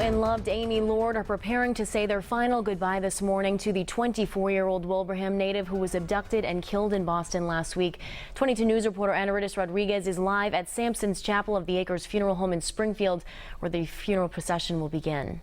and loved Amy Lord are preparing to say their final goodbye this morning to the 24-year-old Wilbraham native who was abducted and killed in Boston last week. 22 News reporter Anaritis Rodriguez is live at Sampson's Chapel of the Acres Funeral Home in Springfield, where the funeral procession will begin.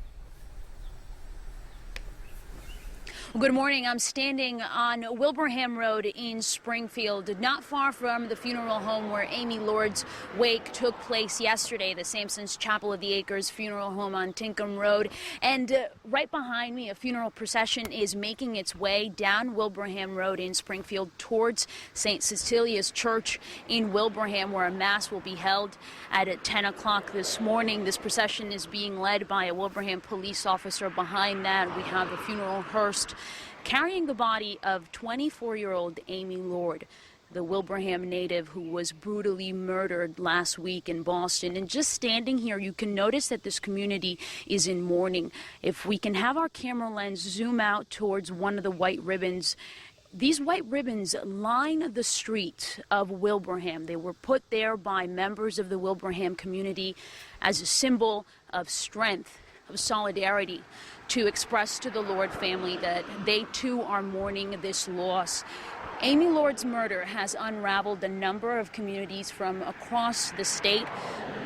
Good morning. I'm standing on Wilbraham Road in Springfield, not far from the funeral home where Amy Lord's wake took place yesterday, the Sampson's Chapel of the Acres Funeral Home on Tinkham Road. And right behind me, a funeral procession is making its way down Wilbraham Road in Springfield towards St. Cecilia's Church in Wilbraham, where a mass will be held at 10 o'clock this morning. This procession is being led by a Wilbraham police officer. Behind that, we have the funeral hearse carrying the body of 24-year-old Amy Lord, the Wilbraham native who was brutally murdered last week in Boston. And just standing here, you can notice that this community is in mourning. If we can have our camera lens zoom out towards one of the white ribbons, these white ribbons line the street of Wilbraham. They were put there by members of the Wilbraham community as a symbol of strength, of solidarity, to express to the Lord family that they too are mourning this loss. Amy Lord's murder has unraveled a number of communities from across the state.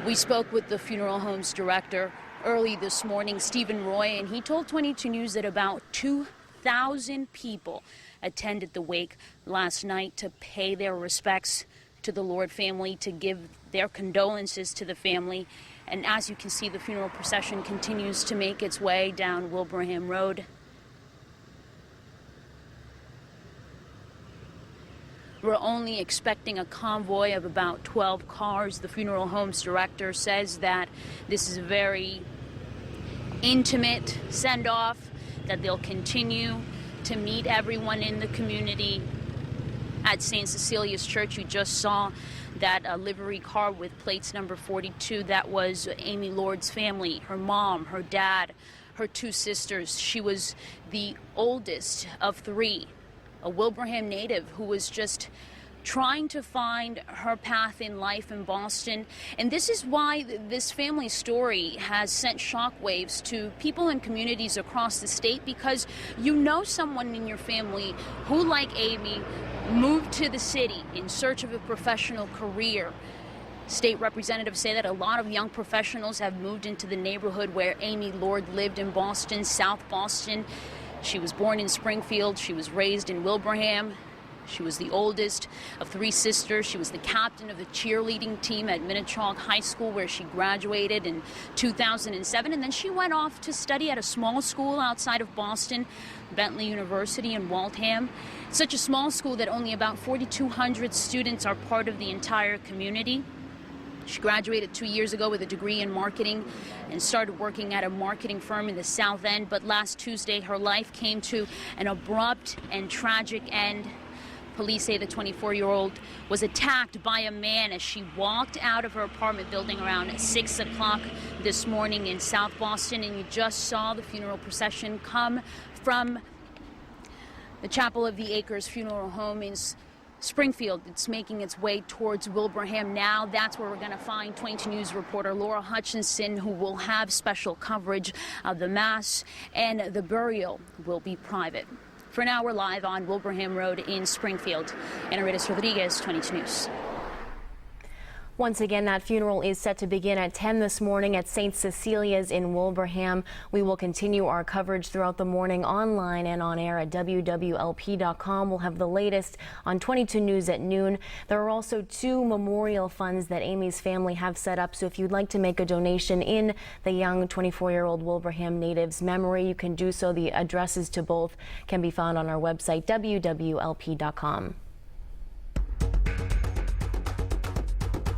We spoke with the funeral home's director early this morning, Stephen Roy, and he told 22 News that about 2,000 people attended the wake last night to pay their respects to the Lord family, to give their condolences to the family. And as you can see, the funeral procession continues to make its way down Wilbraham Road. We're only expecting a convoy of about 12 cars. The funeral home's director says that this is a very intimate send-off, that they'll continue to meet everyone in the community. At St. Cecilia's Church, you just saw that livery car with plates number 42. That was Amy Lord's family, her mom, her dad, her two sisters. She was the oldest of three, a Wilbraham native who was just trying to find her path in life in Boston. And this is why this family story has sent shockwaves to people in communities across the state, because you know someone in your family who, like Amy, moved to the city in search of a professional career. State representatives say that a lot of young professionals have moved into the neighborhood where Amy Lord lived in Boston, South Boston. She was born in Springfield. She was raised in Wilbraham. She was the oldest of three sisters. She was the captain of the cheerleading team at Minnetonka High School, where she graduated in 2007. And then she went off to study at a small school outside of Boston, Bentley University in Waltham. Such a small school that only about 4,200 students are part of the entire community. She graduated 2 years ago with a degree in marketing and started working at a marketing firm in the South End. But last Tuesday, her life came to an abrupt and tragic end. Police say the 24-year-old was attacked by a man as she walked out of her apartment building around 6 o'clock this morning in South Boston. And you just saw the funeral procession come from the Chapel of the Acres Funeral Home in Springfield. It's making its way towards Wilbraham now. That's where we're going to find 22 News reporter Laura Hutchinson, who will have special coverage of the mass, and the burial will be private. For now, we're live on Wilbraham Road in Springfield. Anaritis Rodriguez, 22 News. Once again, that funeral is set to begin at 10 this morning at St. Cecilia's in Wilbraham. We will continue our coverage throughout the morning online and on air at wwlp.com. We'll have the latest on 22 News at noon. There are also 2 memorial funds that Amy's family have set up, so if you'd like to make a donation in the young 24-year-old Wilbraham native's memory, you can do so. The addresses to both can be found on our website, wwlp.com.